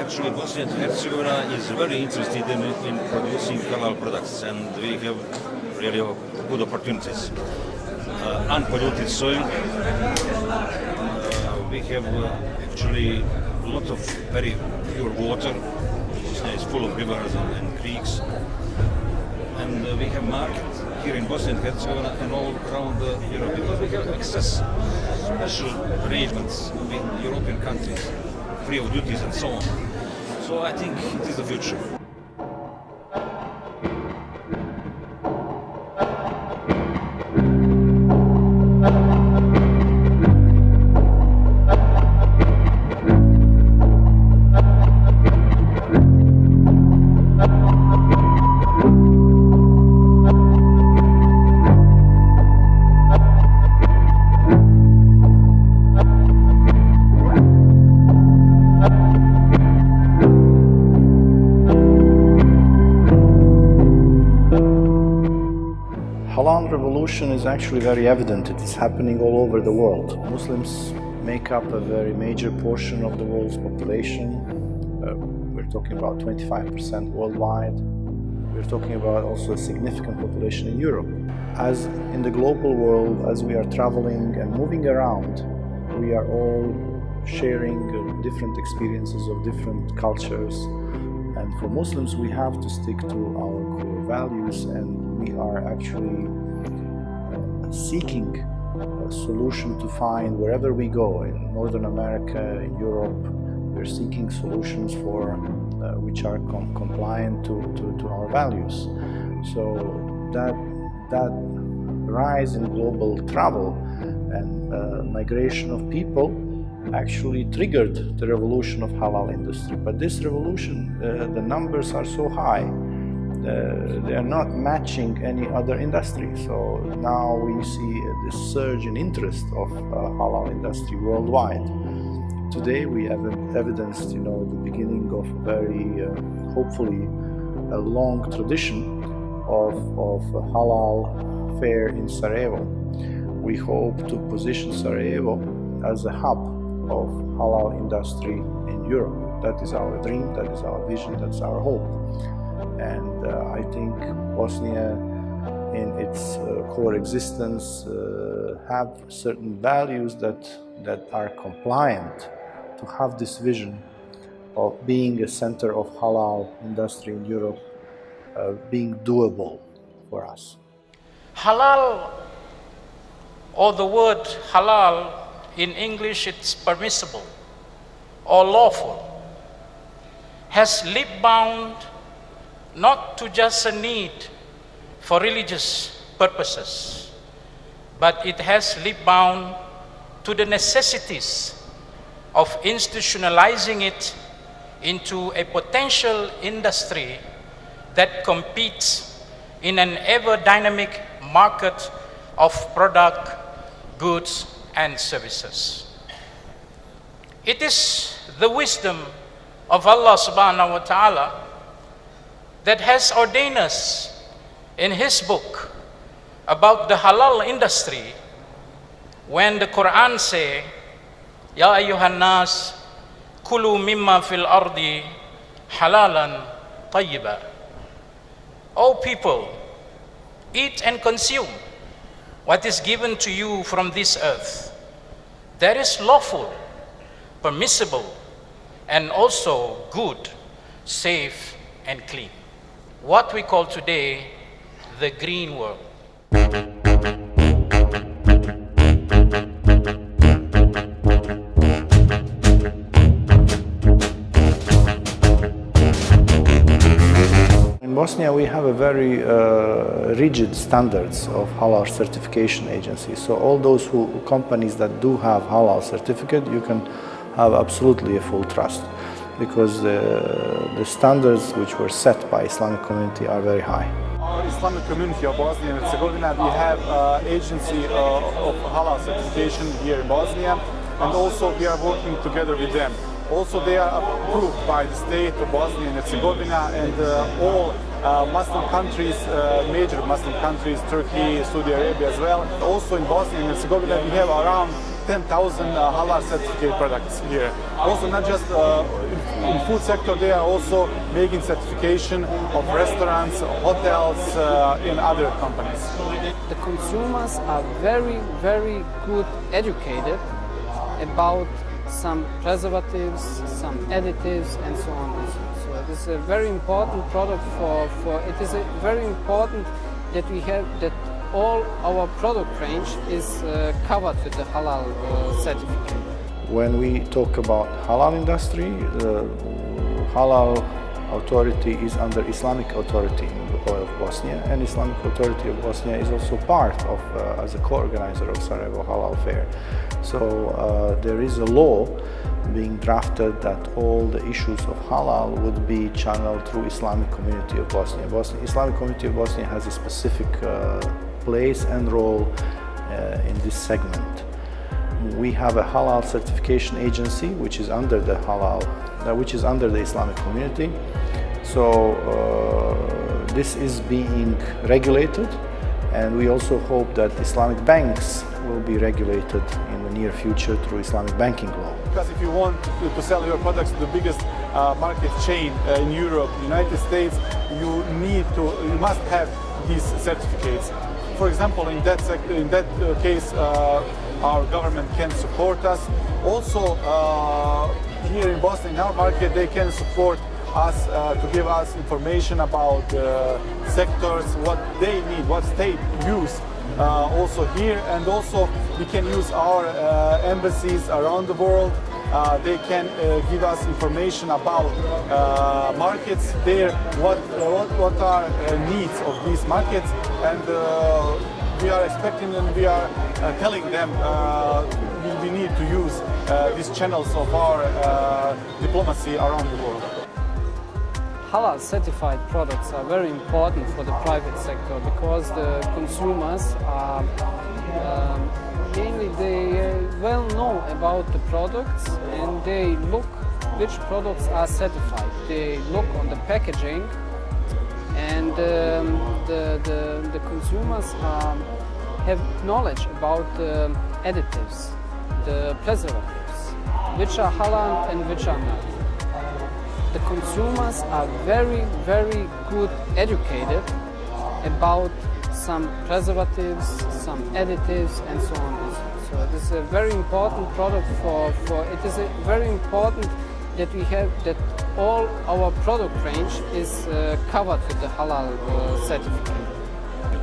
actually Bosnia and Herzegovina is very interested in producing halal products, and we have really good opportunities. Unpolluted soil. We have actually a lot of very pure water. Bosnia is full of rivers and creeks. And we have market here in Bosnia and Herzegovina and all around Europe, because we have access special arrangements with European countries, free of duties and so on. So I think it is the future. Halal revolution is actually very evident. It is happening all over the world. Muslims make up a very major portion of the world's population. We're talking about 25% worldwide. We're talking about also a significant population in Europe. As in the global world, as we are traveling and moving around, we are all sharing different experiences of different cultures. And for Muslims, we have to stick to our core values, and we are actually seeking a solution to find wherever we go, in Northern America, in Europe. We're seeking solutions for which are compliant to our values. So that rise in global travel and migration of people actually triggered the revolution of halal industry. But this revolution, the numbers are so high, they are not matching any other industry. So now we see this surge in interest of halal industry worldwide. Today we have evidenced, the beginning of very, hopefully, a long tradition of halal fair in Sarajevo. We hope to position Sarajevo as a hub of halal industry in Europe. That is our dream, that is our vision, that's our hope. And I think Bosnia, in its core existence, have certain values that are compliant to have this vision of being a center of halal industry in Europe, being doable for us. Halal, or the word halal, in English it's permissible or lawful, has lip-bound not to just a need for religious purposes, but it has lip-bound to the necessities of institutionalizing it into a potential industry that competes in an ever-dynamic market of product, goods, and services. It is the wisdom of Allah subhanahu wa ta'ala that has ordained us in His book about the halal industry, when the Quran says, Ya ayyuhan nas, kulu mimma fil ardi halalan tayyiba. O people, eat and consume what is given to you from this earth. That is lawful, permissible, and also good, safe, and clean. What we call today the green world. In Bosnia, we have a very rigid standards of halal certification agencies. So all those companies that do have halal certificate, you can have absolutely a full trust, because the standards which were set by Islamic community are very high. Our Islamic community of Bosnia and Herzegovina, we have agency of halal certification here in Bosnia, and also we are working together with them. Also, they are approved by the state of Bosnia and Herzegovina, and all Muslim countries, major Muslim countries, Turkey, Saudi Arabia as well. Also in Bosnia and Herzegovina, we have around 10,000 halal certificate products here. Also, not just in food sector, they are also making certification of restaurants, hotels, in other companies. The consumers are very, very good educated about some preservatives, some additives, and so on and so on. So it is a very important product it is very important that we have that all our product range is covered with the halal certificate. When we talk about halal industry, the halal authority is under Islamic Authority of Bosnia, and Islamic Authority of Bosnia is also part of, as a co-organizer of Sarajevo Halal Fair. So there is a law being drafted that all the issues of halal would be channeled through Islamic Community of Bosnia. Islamic Community of Bosnia has a specific place and role in this segment. We have a halal certification agency which is under the Islamic community. So this is being regulated, and we also hope that Islamic banks will be regulated in the near future through Islamic banking law. Because if you want to sell your products to the biggest market chain in Europe, United States, you must have these certificates. For example, in that case, our government can support us. Also, here in Bosnia, in our market, they can support us to give us information about sectors, what they need, what state use. Also here, and also we can use our embassies around the world. They can give us information about markets there, what are needs of these markets, and we are expecting and we are telling them we need to use these channels of our diplomacy around the world. Halal certified products are very important for the private sector because the consumers are mainly they well know about the products, and they look which products are certified. They look on the packaging, and the consumers have knowledge about the additives, the preservatives, which are halal and which are not. The consumers are very, very good educated about some preservatives, some additives, and so on and so on. So it is a very important product it is very important that we have that all our product range is covered with the halal certificate.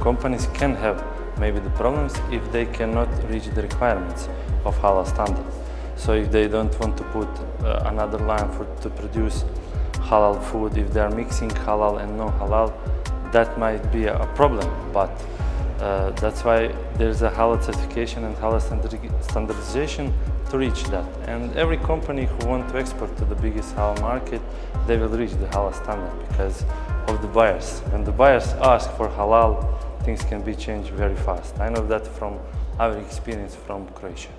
Companies can have maybe the problems if they cannot reach the requirements of halal standard. So if they don't want to put another line to produce halal food, if they are mixing halal and non-halal, that might be a problem. But that's why there's a halal certification and halal standardization to reach that. And every company who wants to export to the biggest halal market, they will reach the halal standard because of the buyers. When the buyers ask for halal, things can be changed very fast. I know that from our experience from Croatia.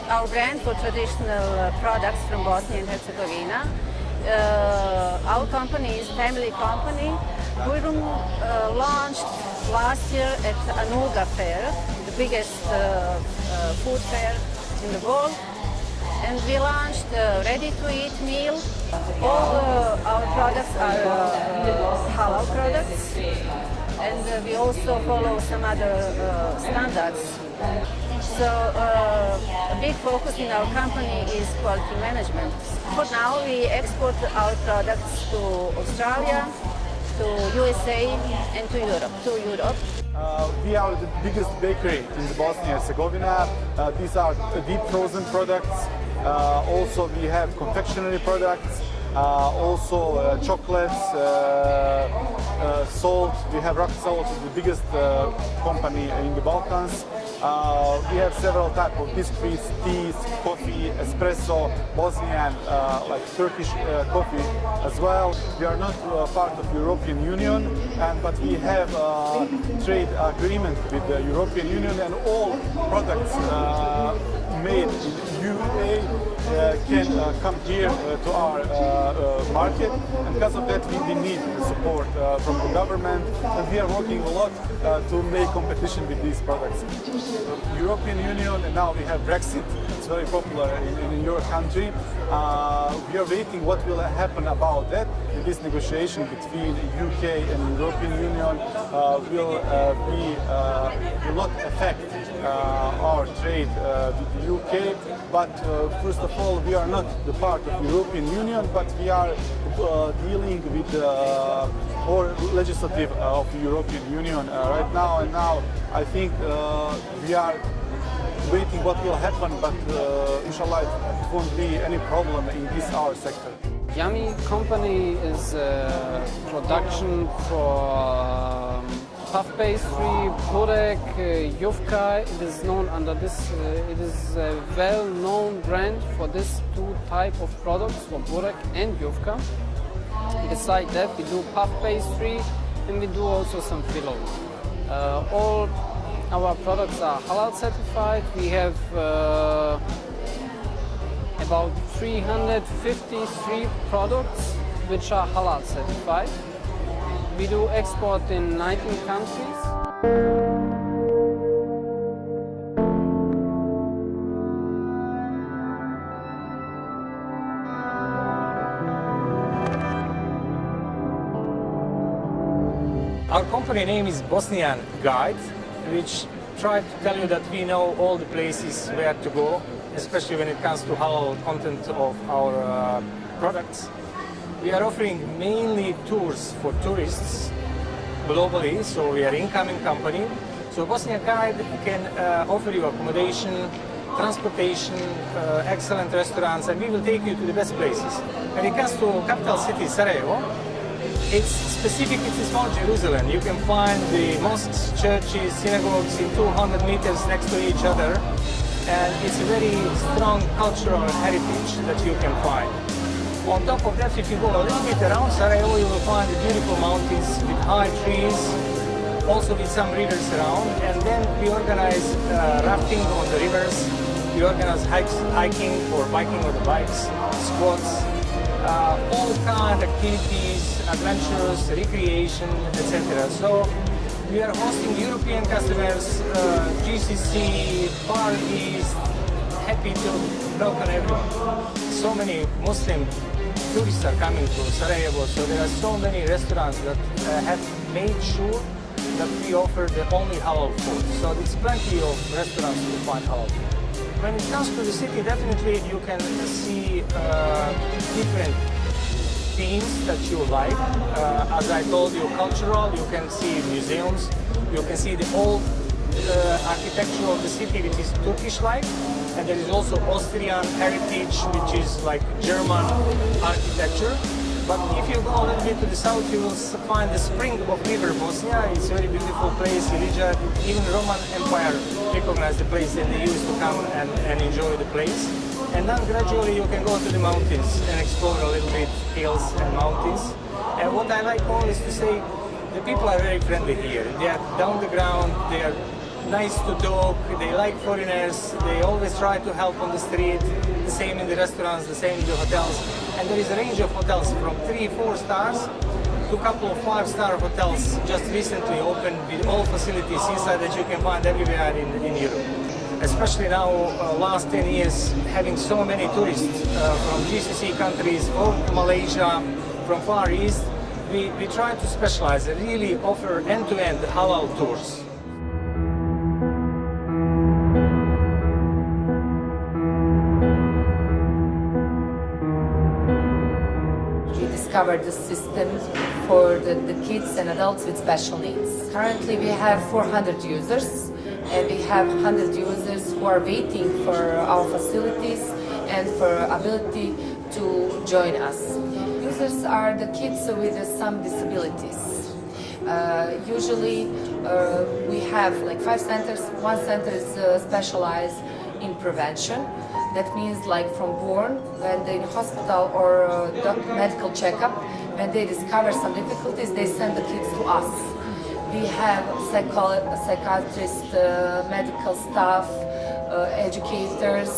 Our brand for traditional products from Bosnia and Herzegovina. Our company is a family company. Forum launched last year at Anuga Fair, the biggest food fair in the world. And we launched a ready-to-eat meal. All our products are halal products. And we also follow some other standards. So a big focus in our company is quality management. For now, we export our products to Australia, to USA, and to Europe. We are the biggest bakery in Bosnia and Herzegovina. These are deep frozen products. Also, we have confectionery products. Also chocolates, salt. We have rock salt, the biggest company in the Balkans. We have several types of biscuits, teas, coffee, espresso, Bosnian, like Turkish coffee as well. We are not part of the European Union, but we have a trade agreement with the European Union, and all products made in UAE can come here to our market, and because of that we need support from the government, and we are working a lot to make competition with these products. European Union, and now we have Brexit, it's very popular in your country. We are waiting what will happen about that. This negotiation between UK and European Union will not affect our trade with the UK, but first of all, we are not the part of the European Union, but we are dealing with or legislative of the European Union right now, and now I think we are waiting what will happen, but inshallah it won't be any problem in this our sector. Yummy company is production for puff pastry, burek, yufka. It is known under this. It is a well-known brand for this two type of products, for burek and yufka. Besides that, we do puff pastry and we do also some filo. All our products are halal certified. We have about 353 products which are halal certified. We do export in 19 countries. Our company name is Bosnian Guide, which try to tell you that we know all the places where to go, especially when it comes to halal content of our products. We are offering mainly tours for tourists globally, so we are an incoming company. So Bosnia Guide can offer you accommodation, transportation, excellent restaurants, and we will take you to the best places. When it comes to capital city Sarajevo, it's specific, it's a small Jerusalem. You can find the mosques, churches, synagogues in 200 meters next to each other, and it's a very strong cultural heritage that you can find. On top of that, if you go a little bit around Sarajevo, you will find the beautiful mountains with high trees, also with some rivers around. And then we organize rafting on the rivers, we organize hiking or biking on the bikes, squats, all kind of activities, adventures, recreation, etc. So we are hosting European customers, GCC, Far East, happy to welcome everyone. So many Muslim tourists are coming to Sarajevo, so there are so many restaurants that have made sure that we offer the only halal food. So there's plenty of restaurants to find halal food. When it comes to the city, definitely you can see different themes that you like. As I told you, cultural, you can see museums, you can see the old architecture of the city, which is Turkish-like, and there is also Austrian heritage, which is like German architecture. But if you go a little bit to the south, you will find the spring of River Bosnia. It's a very beautiful place. Even Roman Empire recognized the place, and they used to come and enjoy the place. And then gradually you can go to the mountains and explore a little bit hills and mountains. And what I like always to say, the people are very friendly here. They are down the ground, they are nice to talk, they like foreigners, they always try to help on the street, the same in the restaurants, the same in the hotels. And there is a range of hotels from 3-4 stars to a couple of 5-star hotels just recently opened with all facilities inside that you can find everywhere in Europe. Especially now, last 10 years, having so many tourists from GCC countries, from Malaysia, from Far East, we try to specialize and really offer end-to-end halal tours. We discovered the system for the kids and adults with special needs. Currently we have 400 users, and we have 100 users who are waiting for our facilities and for ability to join us. Users are the kids with some disabilities. Usually we have like 5 centers. One center is specialized in prevention. That means like from born, when they're in hospital or medical checkup, when they discover some difficulties, they send the kids to us. We have psychiatrists, medical staff, educators,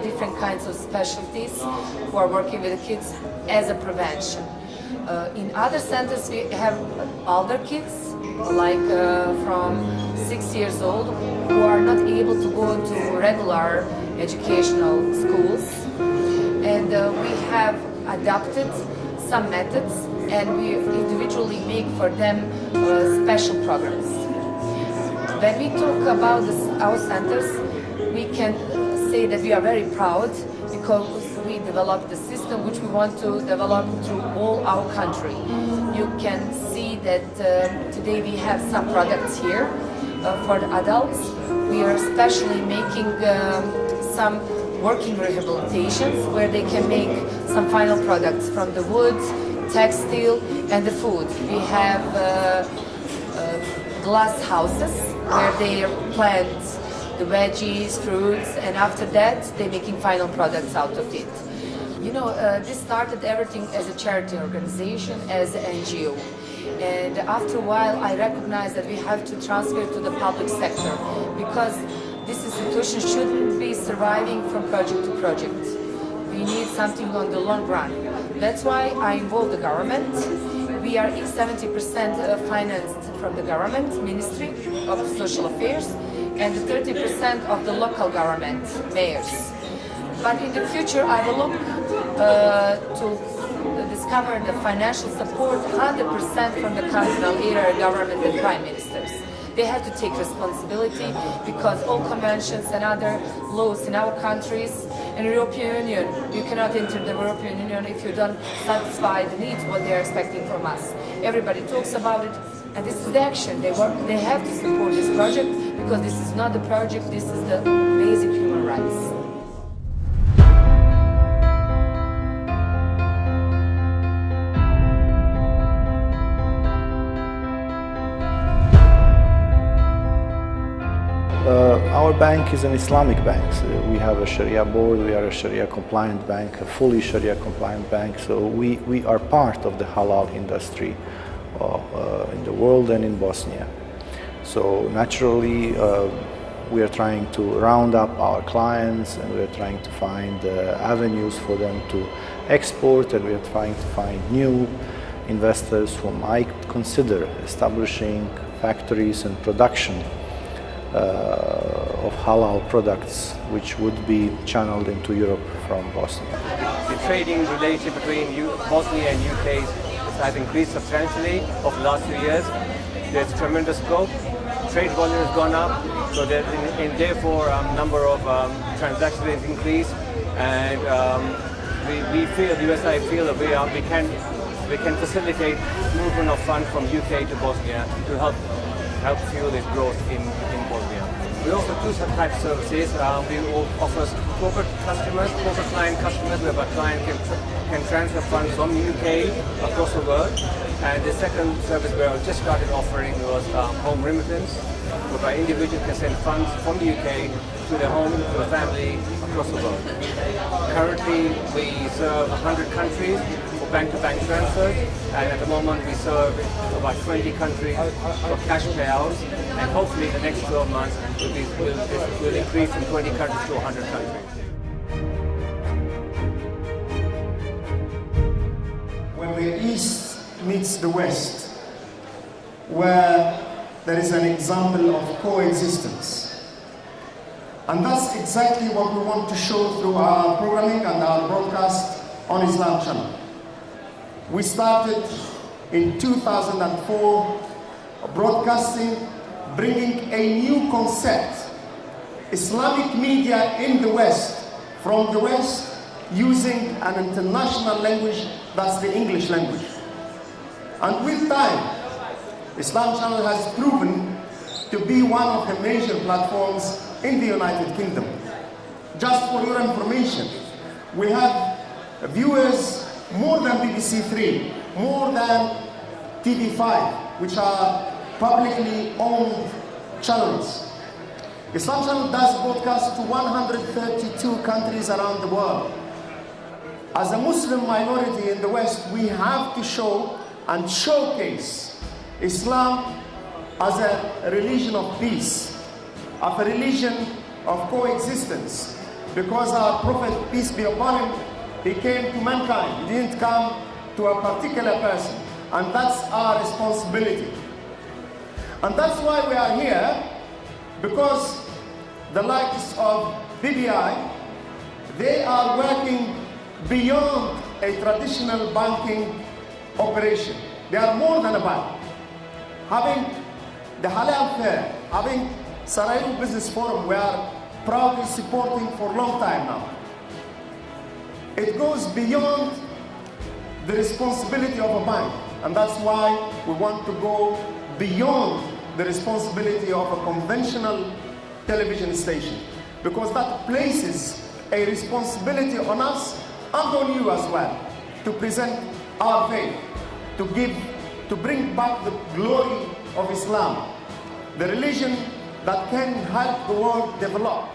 different kinds of specialties who are working with the kids as a prevention. In other centers we have older kids, like from 6 years old, who are not able to go to regular educational schools. And we have adopted some methods and we individually make for them special programs. When we talk about our centers, we can say that we are very proud because we developed the system which we want to develop through all our country. You can see that today we have some products here for the adults. We are especially making some working rehabilitations where they can make some final products from the wood, textile and the food. We have glass houses where they plant the veggies, fruits, and after that they're making final products out of it. You know, this started everything as a charity organization, as an NGO. And after a while I recognized that we have to transfer to the public sector because this institution shouldn't be surviving from project to project. We need something on the long run. That's why I involved the government. We are 70% financed from the government, Ministry of Social Affairs, and 30% of the local government, mayors. But in the future I will look to discover the financial support 100% from the cantonal area government and prime ministers. They have to take responsibility because all conventions and other laws in our countries and European Union, you cannot enter the European Union if you don't satisfy the needs, what they are expecting from us. Everybody talks about it and this is the action. They have to support this project because this is not the project, this is the basic human rights. Our bank is an Islamic bank. So we have a Sharia board, we are a Sharia compliant bank, a fully Sharia compliant bank. So we are part of the halal industry in the world and in Bosnia. So naturally we are trying to round up our clients and we are trying to find avenues for them to export, and we are trying to find new investors who might consider establishing factories and production of halal products which would be channeled into Europe from Bosnia. The trading relationship between Bosnia and UK has increased substantially over the last few years. There's tremendous scope. Trade volume has gone up, so that therefore number of transactions has increased, and we feel, the USI feel that we can facilitate movement of funds from UK to Bosnia to help fuel this growth in Bosnia. We offer two types of services. We offer corporate client customers, where a client can transfer funds from the UK across the world. And the second service where I just started offering was home remittance, whereby individuals can send funds from the UK to their home, to their family across the world. Currently, we serve 100 countries for bank-to-bank transfers, and at the moment we serve about 20 countries for cash payouts, and hopefully in the next 12 months we'll increase from 20 countries to 100 countries. When the East meets the West, where there is an example of coexistence. And that's exactly what we want to show through our programming and our broadcast on Islam Channel. We started in 2004 broadcasting, bringing a new concept, Islamic media in the West, from the West, using an international language, that's the English language. And with time, Islam Channel has proven to be one of the major platforms in the United Kingdom. Just for your information, we have viewers more than BBC 3, more than TV5, which are publicly owned channels. Islam Channel does broadcast to 132 countries around the world. As a Muslim minority in the West, we have to show and showcase Islam as a religion of peace, of a religion of coexistence, because our Prophet, peace be upon him, he came to mankind. He didn't come to a particular person, and that's our responsibility. And that's why we are here, because the likes of BBI, they are working beyond a traditional banking operation. They are more than a bank. Having the Halal Fair, having Sarajevo Business Forum, we are proudly supporting for a long time now. It goes beyond the responsibility of a bank, and that's why we want to go beyond the responsibility of a conventional television station, because that places a responsibility on us and on you as well, to present our faith, to bring back the glory of Islam, the religion that can help the world develop.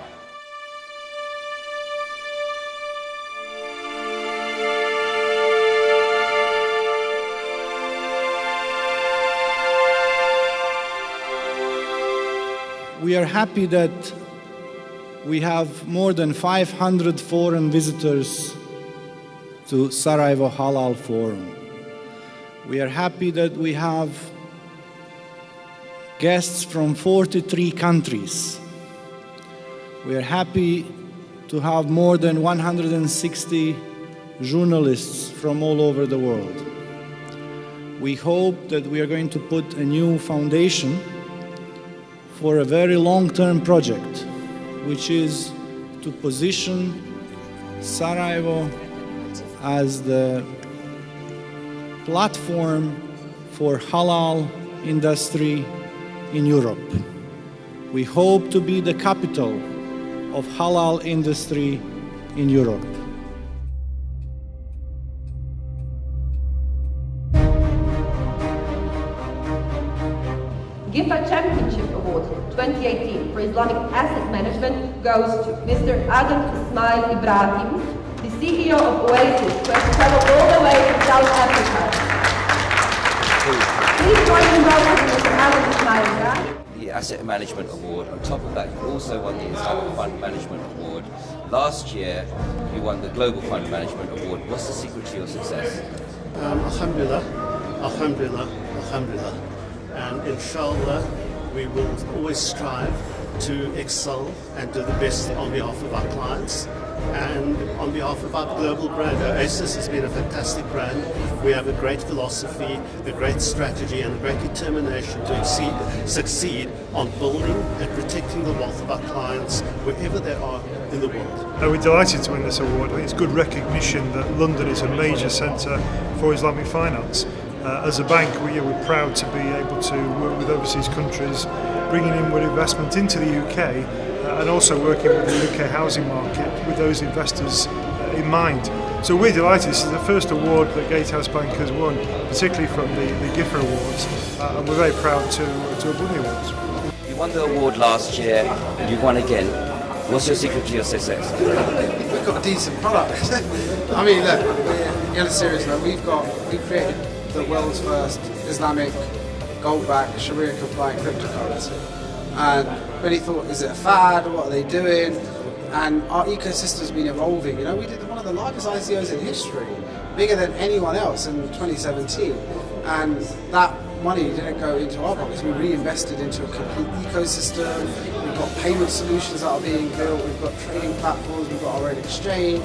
We are happy that we have more than 500 foreign visitors to Sarajevo Halal Forum. We are happy that we have guests from 43 countries. We are happy to have more than 160 journalists from all over the world. We hope that we are going to put a new foundation for a very long-term project, which is to position Sarajevo as the platform for halal industry in Europe. We hope to be the capital of halal industry in Europe. GIFA Championship Award 2018 for Islamic Asset Management goes to Mr. Adam Ismail Ibrahim, the CEO of Oasis, who has traveled all the way from South Africa. Please join me in welcoming Mr. Adam Ismail Ibrahim. The Asset Management Award. On top of that, you also won the Islamic Fund Management Award. Last year, you won the Global Fund Management Award. What's the secret to your success? Alhamdulillah, alhamdulillah, alhamdulillah. And inshallah, we will always strive to excel and do the best on behalf of our clients and on behalf of our global brand. Oasis has been a fantastic brand. We have a great philosophy, a great strategy and a great determination to succeed on building and protecting the wealth of our clients wherever they are in the world. We're delighted to win this award. I think it's good recognition that London is a major centre for Islamic finance. As a bank, we're proud to be able to work with overseas countries, bringing inward investment into the UK and also working with the UK housing market with those investors in mind. So we're delighted. This is the first award that Gatehouse Bank has won, particularly from the GIFA Awards, and we're very proud to have won the awards. You won the award last year, and you've won again. What's your secret to your success? We've got a decent product. I mean, look, in a serious note, we created the world's first Islamic gold-backed Sharia-compliant cryptocurrency. And really thought, is it a fad? What are they doing? And our ecosystem's been evolving. You know, we did one of the largest ICOs in history, bigger than anyone else in 2017. And that money didn't go into our pockets. We reinvested into a complete ecosystem. We've got payment solutions that are being built. We've got trading platforms. We've got our own exchange.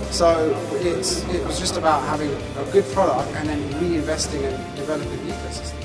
So it was just about having a good product and then reinvesting and developing the ecosystem.